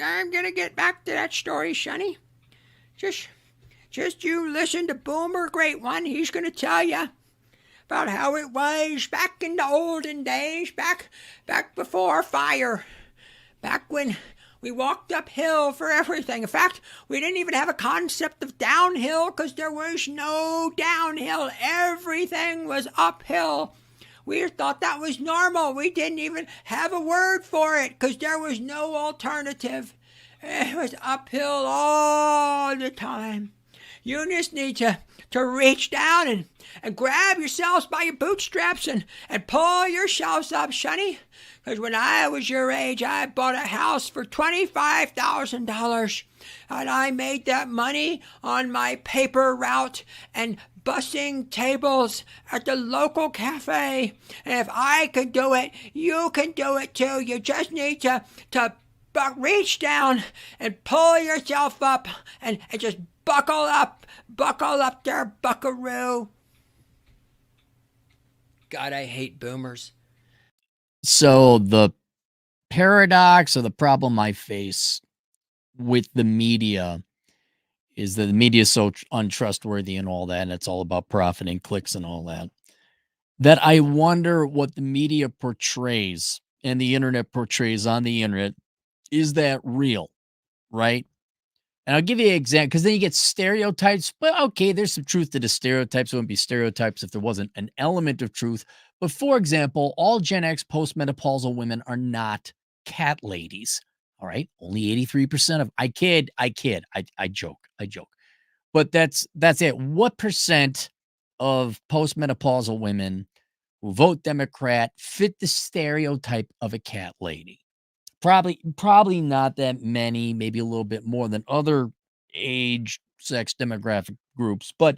I'm gonna get back to that story, Sonny. Just, just you listen to Boomer Great One. He's gonna tell you about how it was back in the olden days, back before fire, back when we walked uphill for everything. In fact, we didn't even have a concept of downhill because there was no downhill. Everything was uphill. We thought that was normal. We didn't even have a word for it because there was no alternative. It was uphill all the time. You just need to reach down and grab yourselves by your bootstraps and pull yourselves up, Sonny. Because when I was your age, I bought a house for $25,000. And I made that money on my paper route and bussing tables at the local cafe. And if I could do it, you can do it too. You just need to reach down and pull yourself up and just buckle up there, buckaroo. God, I hate boomers. So the paradox or the problem I face with the media is that the media is so untrustworthy and all that, and it's all about profit and clicks and all that, that I wonder what the media portrays and the internet portrays on the internet. Is that real? Right? And I'll give you an example because then you get stereotypes. But okay, there's some truth to the stereotypes. It wouldn't be stereotypes if there wasn't an element of truth. But for example, all Gen X postmenopausal women are not cat ladies. All right. Only 83% of I kid. I joke. But that's it. What percent of postmenopausal women who vote Democrat fit the stereotype of a cat lady? Probably not that many, maybe a little bit more than other age, sex demographic groups, but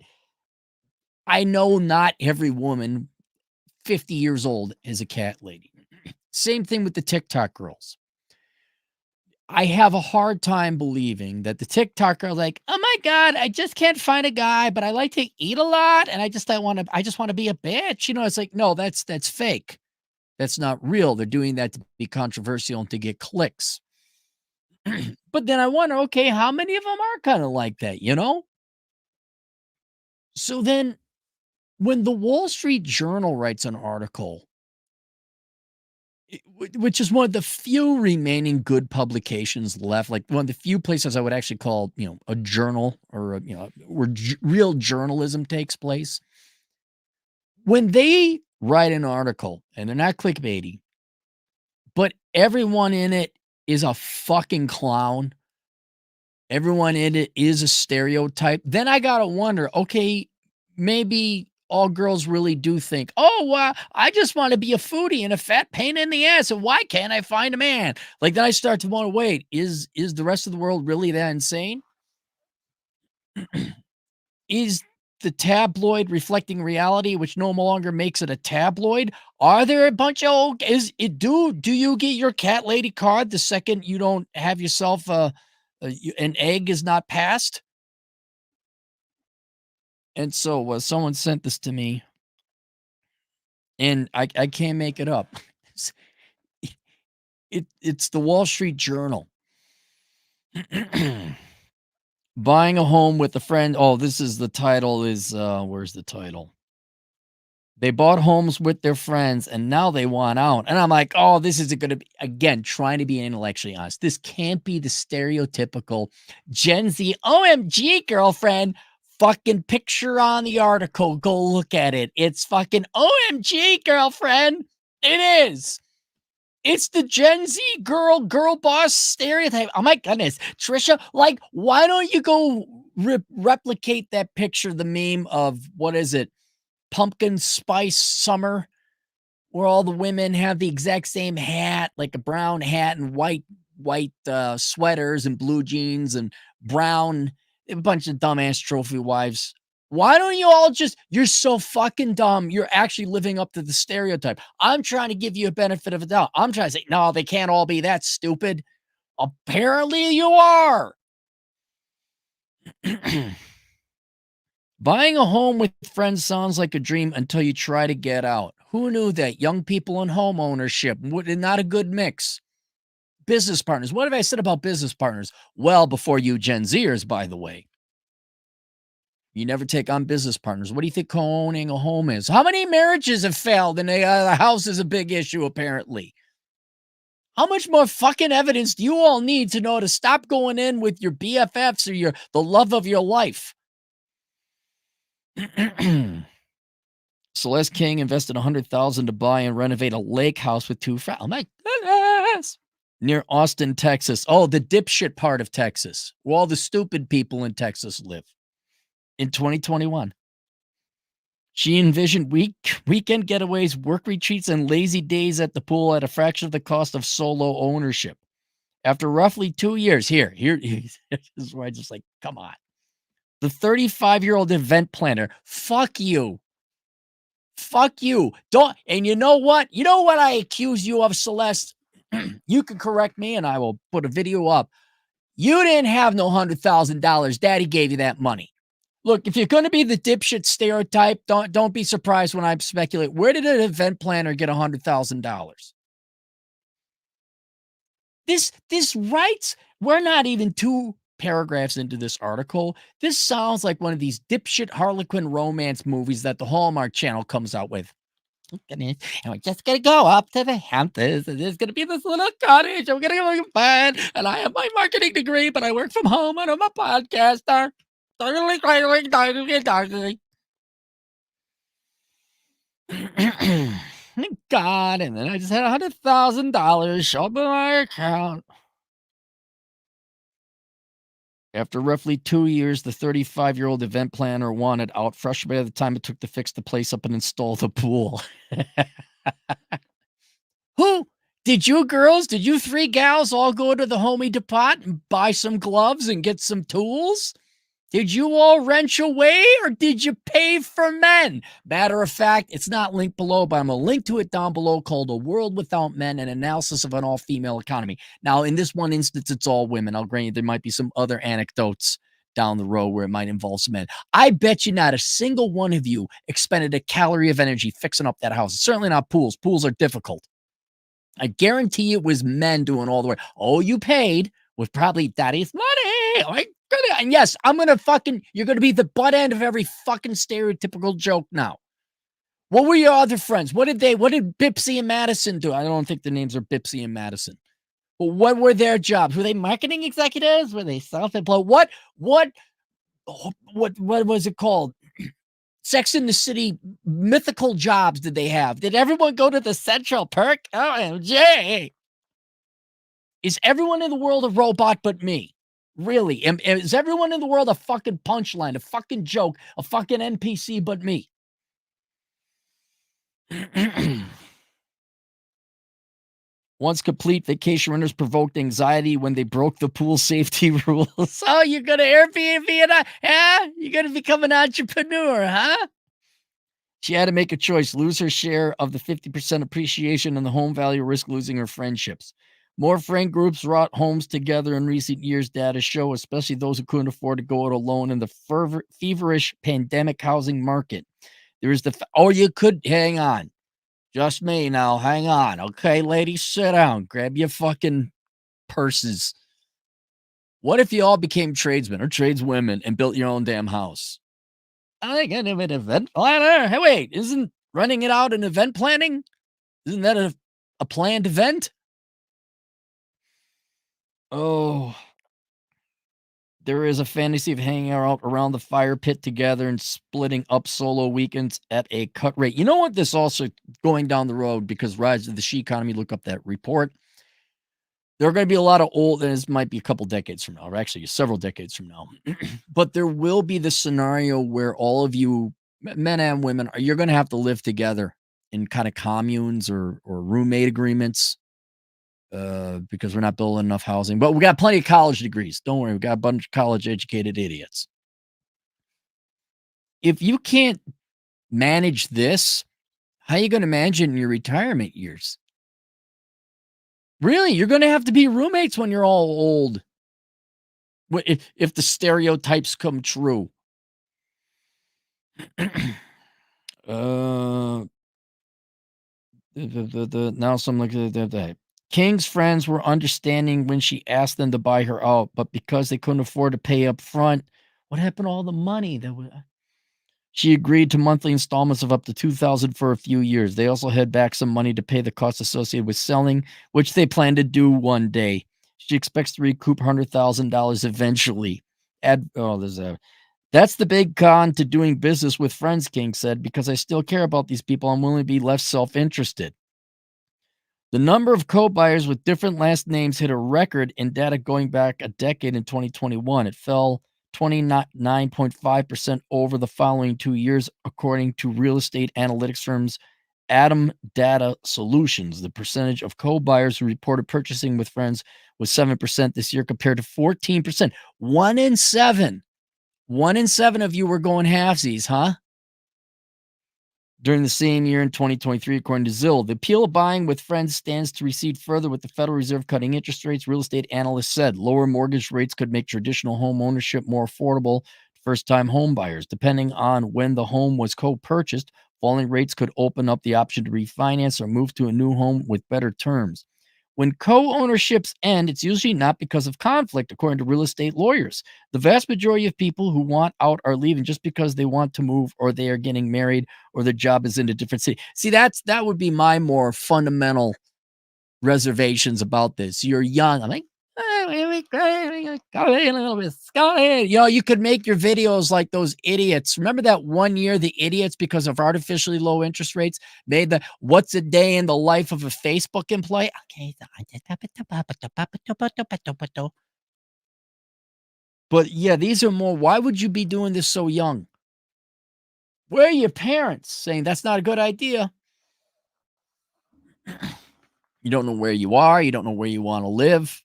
I know not every woman 50 years old is a cat lady. Same thing with the TikTok girls. I have a hard time believing that the TikTok girls are like, oh my God, I just can't find a guy, but I like to eat a lot and I just want to be a bitch. You know, it's like, no, that's fake. That's not real. They're doing that to be controversial and to get clicks. But then I wonder, okay, how many of them are kind of like that, you know? So then when the Wall Street Journal writes an article, which is one of the few remaining good publications left, like one of the few places I would actually call, a journal or, where real journalism takes place. When they write an article and they're not clickbaity, but everyone in it is a fucking clown, everyone in it is a stereotype, then I gotta wonder, okay, maybe all girls really do think, oh, I just want to be a foodie and a fat pain in the ass, and why can't I find a man? Like, then I start to want to wait, is the rest of the world really that insane? Is the tabloid reflecting reality, which no longer makes it a tabloid? Are there a bunch of do you get your cat lady card the second you don't have yourself an egg is not passed? And so someone sent this to me, and I can't make it up. It's the Wall Street Journal. Buying a home with a friend. Oh, this is the title is where's the title? They bought homes with their friends and now they want out. And I'm like, oh, this isn't going to be, again, trying to be intellectually honest. This can't be the stereotypical Gen Z OMG girlfriend fucking picture on the article. Go look at it. It's fucking OMG girlfriend. It is. It's the Gen Z girl boss stereotype. Oh my goodness. Trisha, like, why don't you go replicate that picture, the meme of, what is it? Pumpkin spice summer, where all the women have the exact same hat, like a brown hat and white sweaters and blue jeans and brown, a bunch of dumbass trophy wives. Why don't you all you're so fucking dumb. You're actually living up to the stereotype. I'm trying to give you a benefit of a doubt. I'm trying to say, no, they can't all be that stupid. Apparently you are. Buying a home with friends sounds like a dream until you try to get out. Who knew that young people and home ownership would not a good mix? business partners. What have I said about business partners? Well, before you Gen Zers, by the way. You never take on business partners. What do you think owning a home is? How many marriages have failed and the house is a big issue, apparently? How much more fucking evidence do you all need to know to stop going in with your BFFs or the love of your life? Celeste King invested $100,000 to buy and renovate a lake house with 2 friends. Oh my goodness. Near Austin, Texas. Oh, the dipshit part of Texas, where all the stupid people in Texas live. In 2021. She envisioned weekend getaways, work retreats, and lazy days at the pool at a fraction of the cost of solo ownership. After roughly 2 years, here, this is where I just like, come on. The 35-year-old event planner, fuck you. Fuck you. And you know what? You know what I accuse you of, Celeste? You can correct me and I will put a video up. You didn't have no $100,000. Daddy gave you that money. Look, if you're going to be the dipshit stereotype, don't be surprised when I speculate. Where did an event planner get $100,000? This writes, we're not even 2 paragraphs into this article. This sounds like one of these dipshit Harlequin romance movies that the Hallmark Channel comes out with. And we're just going to go up to the Hamptons, and there's going to be this little cottage, and we're going to go fun, and I have my marketing degree, but I work from home, and I'm a podcaster. God, and then I just had $100,000 show up in my account. After roughly 2 years, the 35-year-old event planner wanted out, frustrated by the time it took to fix the place up and install the pool. Who? Did you 3 gals all go to the Homey Depot and buy some gloves and get some tools? Did you all wrench away or did you pay for men? Matter of fact, it's not linked below, but I'm going to link to it down below called A World Without Men, an analysis of an all-female economy. Now, in this one instance, it's all women. I'll grant you there might be some other anecdotes down the road where it might involve some men. I bet you not a single one of you expended a calorie of energy fixing up that house. It's certainly not pools. Pools are difficult. I guarantee it was men doing all the work. All you paid was probably daddy's money. And yes, you're going to be the butt end of every fucking stereotypical joke now. What were your other friends? What did Bipsy and Madison do? I don't think the names are Bipsy and Madison. But what were their jobs? Were they marketing executives? Were they self-employed? What was it called? Sex in the City mythical jobs did they have? Did everyone go to the Central Perk? OMG. Is everyone in the world a robot but me? Really? Is everyone in the world a fucking punchline, a fucking joke, a fucking NPC but me? Once complete, vacation renters provoked anxiety when they broke the pool safety rules. Oh, you're going to Airbnb it? You're going to become an entrepreneur, huh? She had to make a choice, lose her share of the 50% appreciation in the home value, or risk losing her friendships. More friend groups brought homes together in recent years, data show, especially those who couldn't afford to go it alone in the feverish pandemic housing market. You could hang on. Just me now. Hang on. Okay, ladies, sit down. Grab your fucking purses. What if you all became tradesmen or tradeswomen and built your own damn house? I get an event planner. Hey, wait, isn't running it out an event planning? Isn't that a planned event? Oh, there is a fantasy of hanging out around the fire pit together and splitting up solo weekends at a cut rate. You know what? This also going down the road because rise of the she economy. Look up that report. There are going to be a lot of old, and this might be a couple decades from now, or actually several decades from now. But there will be the scenario where all of you, men and women, you're going to have to live together in kind of communes or roommate agreements. Because we're not building enough housing, but we got plenty of college degrees. Don't worry. We got a bunch of college educated idiots. If you can't manage this, how are you going to manage it in your retirement years? Really? You're going to have to be roommates when you're all old. If the stereotypes come true. Now some like that. King's friends were understanding when she asked them to buy her out, but because they couldn't afford to pay up front, what happened to all the money that was she agreed to monthly installments of up to $2,000 for a few years. They also had back some money to pay the costs associated with selling, which they plan to do one day. She expects to recoup $100,000 eventually. That's the big con to doing business with friends, King said, because I still care about these people. I'm willing to be less self-interested. The number of co-buyers with different last names hit a record in data going back a decade in 2021. It fell 29.5% over the following 2 years, according to real estate analytics firms Atom Data Solutions. The percentage of co-buyers who reported purchasing with friends was 7% this year compared to 14%. 1 in 7. 1 in 7 of you were going halvesies, huh? During the same year in 2023, according to Zillow, the appeal of buying with friends stands to recede further with the Federal Reserve cutting interest rates. Real estate analysts said lower mortgage rates could make traditional home ownership more affordable to first-time home buyers. Depending on when the home was co-purchased, falling rates could open up the option to refinance or move to a new home with better terms. When co-ownerships end, it's usually not because of conflict, according to real estate lawyers. The vast majority of people who want out are leaving just because they want to move or they are getting married or their job is in a different city. See, that would be my more fundamental reservations about this. You're young. I'm like, you could make your videos like those idiots. Remember that one year the idiots, because of artificially low interest rates, made the what's a day in the life of a Facebook employee? Okay. But yeah, these are more, why would you be doing this so young? Where are your parents saying that's not a good idea? You don't know where you are. You don't know where you want to live.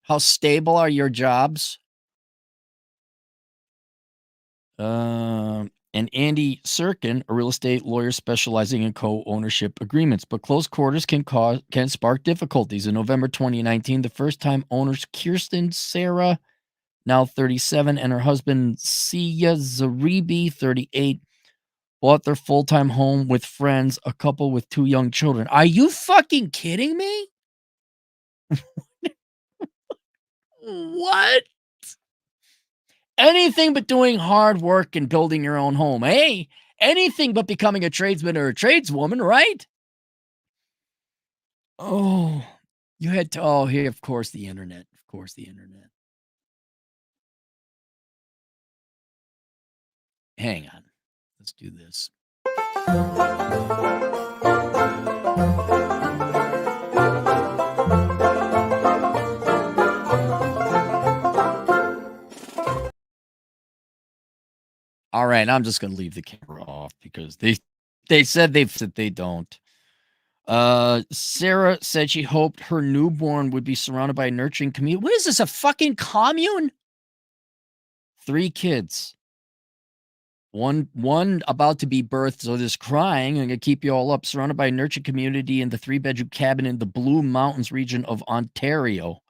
How stable are your jobs? And Andy Serkin, a real estate lawyer specializing in co-ownership agreements, but close quarters can spark difficulties. In November 2019, the first-time owners Kirsten Sarah, now 37, and her husband Sia Zaribi, 38, bought their full-time home with friends, a couple with 2 young children. Are you fucking kidding me? What? Anything but doing hard work and building your own home. Hey, anything but becoming a tradesman or a tradeswoman, right? Oh, you had to. Oh, here, of course, the internet. Of course, the internet. Hang on. Let's do this. All right, I'm just gonna leave the camera off because they said they don't. Sarah said she hoped her newborn would be surrounded by a nurturing community. What is this, a fucking commune? 3 kids. One about to be birthed, so there's crying. I'm gonna keep you all up. Surrounded by a nurturing community in the 3-bedroom cabin in the Blue Mountains region of Ontario.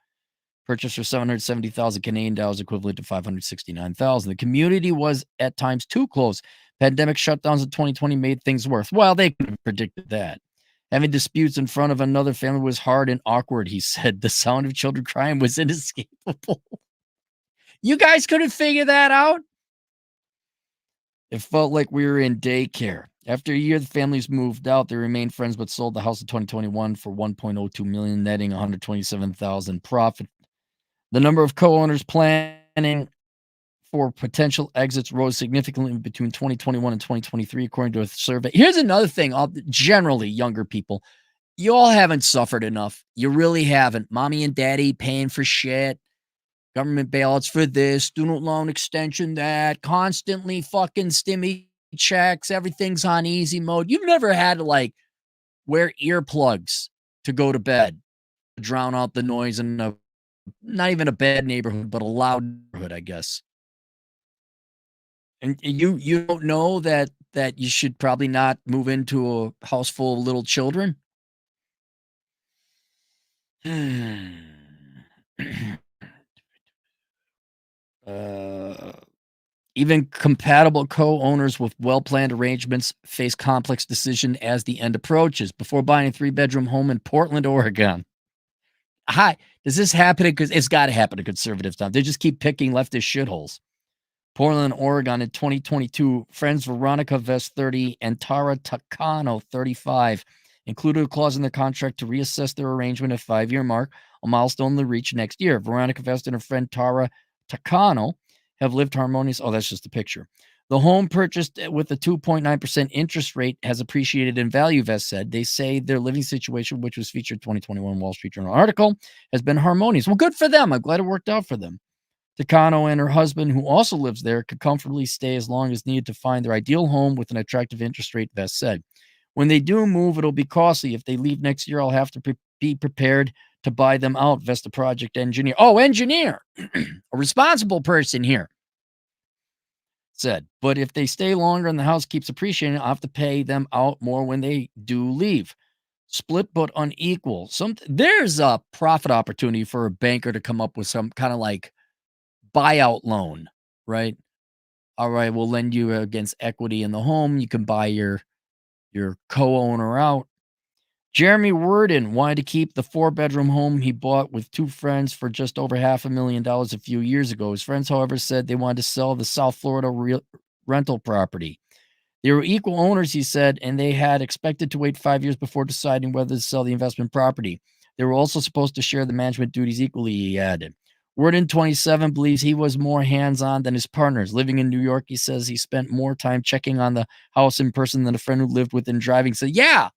Purchased for 770,000 Canadian dollars, equivalent to 569,000. The community was at times too close. Pandemic shutdowns in 2020 made things worse. Well, they could have predicted that. Having disputes in front of another family was hard and awkward, he said. The sound of children crying was inescapable. You guys couldn't figure that out? It felt like we were in daycare. After a year, the families moved out. They remained friends, but sold the house in 2021 for $1.02 million, netting $127,000 profit. The number of co-owners planning for potential exits rose significantly between 2021 and 2023, according to a survey. Here's another thing, generally younger people, you all haven't suffered enough. You really haven't. Mommy and daddy paying for shit, government bailouts for this, student loan extension, that, constantly fucking stimmy checks, everything's on easy mode. You've never had to like wear earplugs to go to bed, to drown out the noise in a, not even a bad neighborhood, but a loud neighborhood, I guess. And you don't know that you should probably not move into a house full of little children? Even compatible co-owners with well-planned arrangements face complex decision as the end approaches. Before buying a 3-bedroom home in Portland, Oregon, Hi, does this happen? Because it's got to happen to conservative time. They just keep picking leftist shitholes. Portland, Oregon in 2022, friends Veronica Vest 30 and Tara Takano 35 included a clause in their contract to reassess their arrangement at 5-year mark, a milestone they'll reach next year. Veronica Vest and her friend Tara Takano have lived harmonious. Oh, that's just a picture. The home purchased with a 2.9% interest rate has appreciated in value, Vest said. They say their living situation, which was featured 2021 Wall Street Journal article, has been harmonious. Well, good for them. I'm glad it worked out for them. Takano and her husband, who also lives there, could comfortably stay as long as needed to find their ideal home with an attractive interest rate, Vest said. When they do move, it'll be costly. If they leave next year, I'll have to be prepared to buy them out, Vest, the project engineer. Oh, engineer! A responsible person here. Said, but if they stay longer and the house keeps appreciating, I'll have to pay them out more when they do leave. Split but unequal. There's a profit opportunity for a banker to come up with some kind of like buyout loan, right? All right, we'll lend you against equity in the home. You can buy your co-owner out. Jeremy Worden wanted to keep the 4-bedroom home he bought with 2 friends for just over $500,000 a few years ago. His friends, however, said they wanted to sell the South Florida rental property. They were equal owners, he said, and they had expected to wait 5 years before deciding whether to sell the investment property. They were also supposed to share the management duties equally, he added. Worden, 27, believes he was more hands-on than his partners. Living in New York, he says he spent more time checking on the house in person than a friend who lived within driving. So, yeah,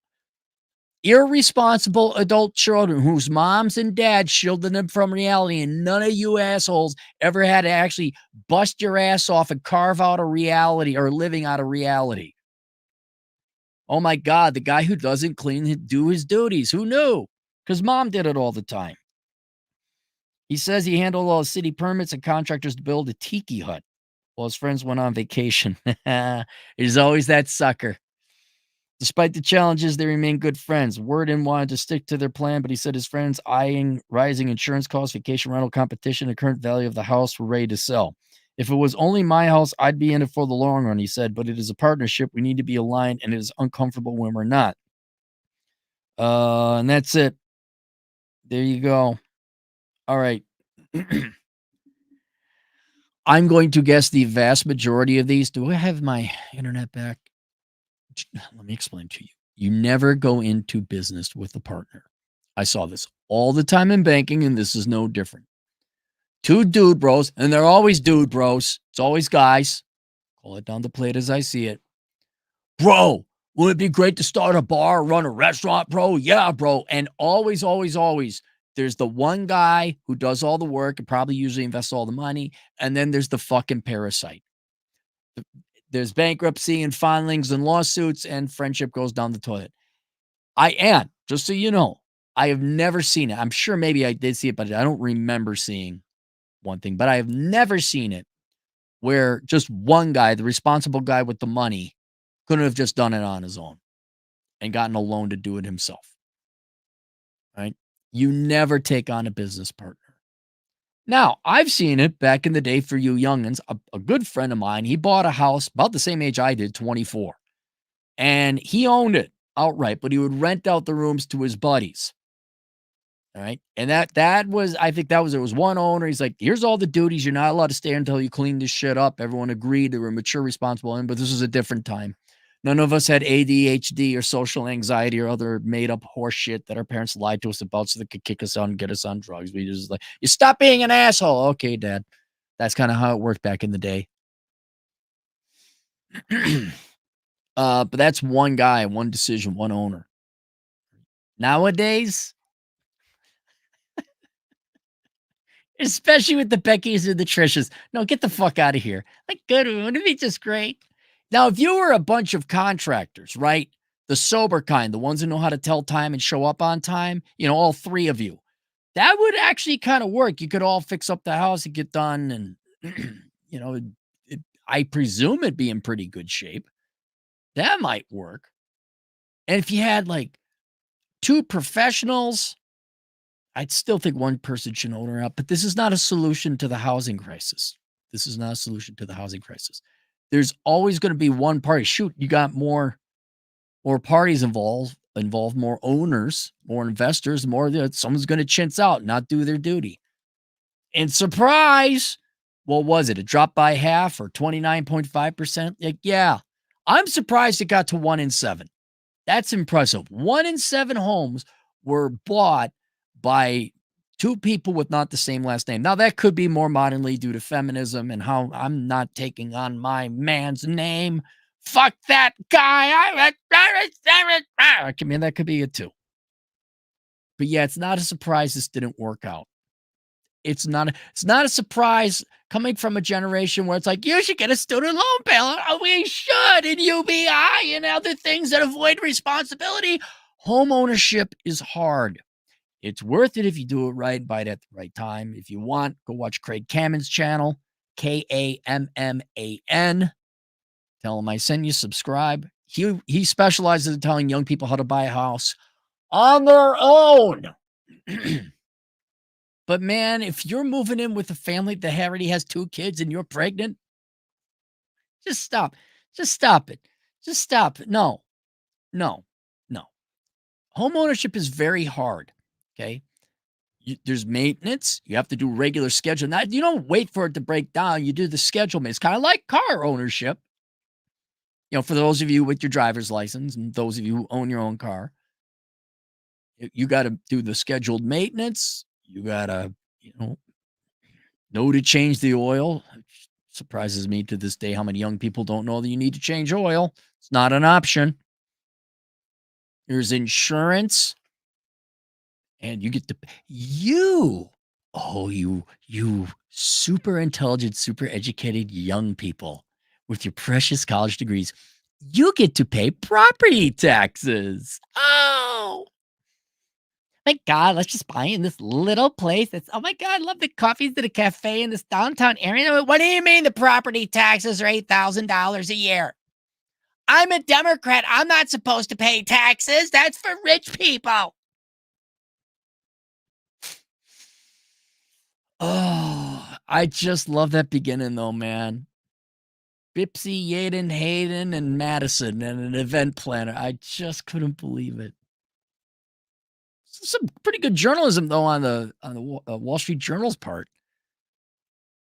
irresponsible adult children whose moms and dads shielded them from reality, and none of you assholes ever had to actually bust your ass off and carve out a reality or living out of reality. Oh my God, the guy who doesn't do his duties. Who knew? Because mom did it all the time. He says he handled all the city permits and contractors to build a tiki hut while his friends went on vacation. There's always that sucker. Despite the challenges, they remain good friends. Worden wanted to stick to their plan, but he said his friends, eyeing rising insurance costs, vacation rental competition, and current value of the house, were ready to sell. If it was only my house, I'd be in it for the long run, he said, but it is a partnership. We need to be aligned, and it is uncomfortable when we're not. And that's it. There you go. All right. I'm going to guess the vast majority of these. Do I have my internet back? Let me explain to you. You never go into business with a partner. I saw this all the time in banking, and this is no different. 2 dude bros, and they're always dude bros. It's always guys. Call it down the plate as I see it. Bro, wouldn't it be great to start a bar, run a restaurant, bro? Yeah, bro. And always, there's the one guy who does all the work and probably usually invests all the money. And then there's the fucking parasite. There's bankruptcy and filings and lawsuits, and friendship goes down the toilet. Just so you know, I have never seen it. I'm sure maybe I did see it, but I don't remember seeing one thing. But I have never seen it where just one guy, the responsible guy with the money, couldn't have just done it on his own and gotten a loan to do it himself. Right? You never take on a business partner. Now, I've seen it back in the day for you youngins. A good friend of mine, he bought a house about the same age I did, 24. And he owned it outright, but he would rent out the rooms to his buddies. All right. And that was, I think it was one owner. He's like, here's all the duties. You're not allowed to stay until you clean this shit up. Everyone agreed. They were mature, responsible, but this was a different time. None of us had ADHD or social anxiety or other made-up horse shit that our parents lied to us about so they could kick us out and get us on drugs. We just like, you stop being an asshole. Okay, Dad. That's kind of how it worked back in the day. But that's one guy, one decision, one owner. Nowadays, especially with the Beckys and the Trishas, no, get the fuck out of here. Like, good, wouldn't it be just great? Now, if you were a bunch of contractors, right? The sober kind, the ones who know how to tell time and show up on time, all 3 of you, that would actually kind of work. You could all fix up the house and get done. And, I presume it'd be in pretty good shape. That might work. And if you had like 2 professionals, I'd still think one person should own her out. But this is not a solution to the housing crisis. There's always going to be one party. Shoot, you got more parties involved, involve more owners, more investors, more that someone's going to chintz out, not do their duty. And surprise, what was it? It dropped by half or 29.5%. Like, yeah, I'm surprised it got to 1 in 7. That's impressive. 1 in 7 homes were bought by two people with not the same last name. Now, that could be more modernly due to feminism and how I'm not taking on my man's name. Fuck that guy. I mean, that could be it too. But yeah, it's not a surprise this didn't work out. It's not a surprise coming from a generation where it's like, you should get a student loan bailout. Oh, we should, and UBI and other things that avoid responsibility. Home ownership is hard. It's worth it if you do it right, buy it at the right time. If you want, go watch Craig Kamman's channel, Kamman. Tell him I send you, subscribe. He specializes in telling young people how to buy a house on their own. But man, if you're moving in with a family that already has 2 kids and you're pregnant, just stop. Just stop it. Just stop it. No, no, no. Home ownership is very hard. Okay. There's maintenance. You have to do regular schedule. Now, you don't wait for it to break down. You do the schedule. It's kind of like car ownership. For those of you with your driver's license and those of you who own your own car, you got to do the scheduled maintenance. You got to, know to change the oil. It surprises me to this day how many young people don't know that you need to change oil. It's not an option. There's insurance. And you get to you super intelligent, super educated young people with your precious college degrees, you get to pay property taxes. Oh my God, let's just buy in this little place. Oh my God, I love the coffees at a cafe in this downtown area. What do you mean the property taxes are $8,000 a year? I'm a Democrat. I'm not supposed to pay taxes. That's for rich people. Oh, I just love that beginning though, man. Bipsy, Yaden, Hayden, and Madison, and an event planner. I just couldn't believe it. Some pretty good journalism though on the Wall Street Journal's part,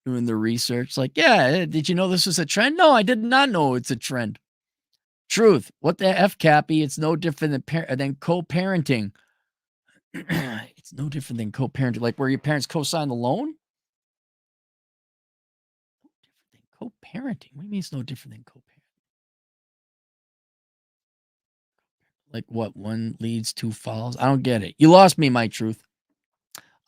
doing the research. Like, yeah, did you know this was a trend? No, I did not know it's a trend. Truth. What the F, Cappy? It's no different than co-parenting. It's no different than co-parenting, like where your parents co-sign the loan. Co-parenting. What do you mean it's no different than co-parenting? Like what? One leads, two follows? I don't get it. You lost me, my truth.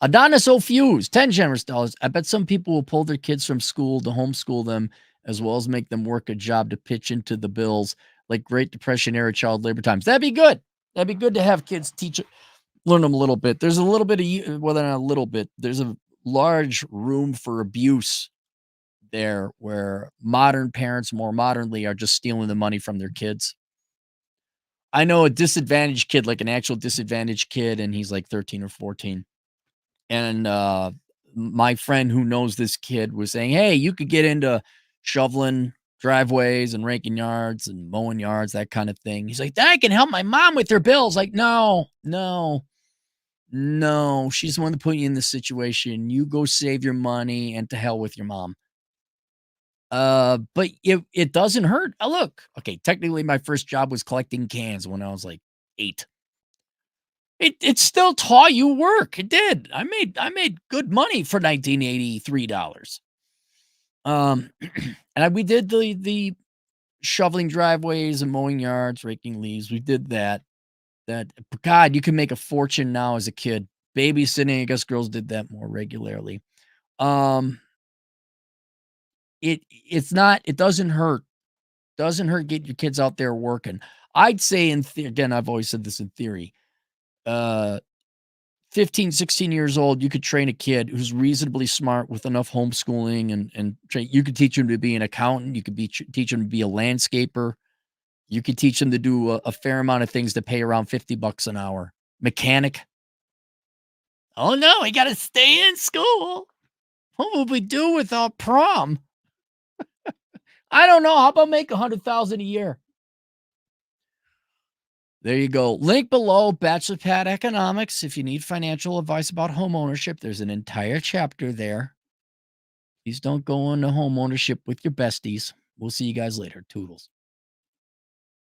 Adonis O'Fuse, 10 generous dollars. I bet some people will pull their kids from school to homeschool them, as well as make them work a job to pitch into the bills, like Great Depression era child labor times. That'd be good. That'd be good to have kids learn them a little bit. There's a little bit of, well, not a little bit. There's a large room for abuse there where modern parents more modernly are just stealing the money from their kids. I know a disadvantaged kid, like an actual disadvantaged kid, and he's like 13 or 14. And my friend who knows this kid was saying, hey, you could get into shoveling driveways and raking yards and mowing yards, that kind of thing. He's like, that can help my mom with her bills. Like, no. She's the one that put you in this situation. You go save your money and to hell with your mom. But it doesn't hurt. Look, okay, technically my first job was collecting cans when I was like 8. It still taught you work. It did. I made good money for $1983. And we did the shoveling driveways and mowing yards, raking leaves. We did that. God, you can make a fortune now as a kid. Babysitting, I guess girls did that more regularly. It doesn't hurt. Doesn't hurt getting your kids out there working. I'd say again, I've always said this in theory. 15, 16 years old, you could train a kid who's reasonably smart with enough homeschooling and train. You could teach him to be an accountant. You could teach him to be a landscaper. You could teach him to do a fair amount of things that pay around $50 an hour. Mechanic. Oh no, we got to stay in school. What would we do without prom? I don't know. How about make $100,000 a year? There you go. Link below, Bachelor Pad Economics. If you need financial advice about home ownership, there's an entire chapter there. Please don't go into home ownership with your besties. We'll see you guys later. Toodles.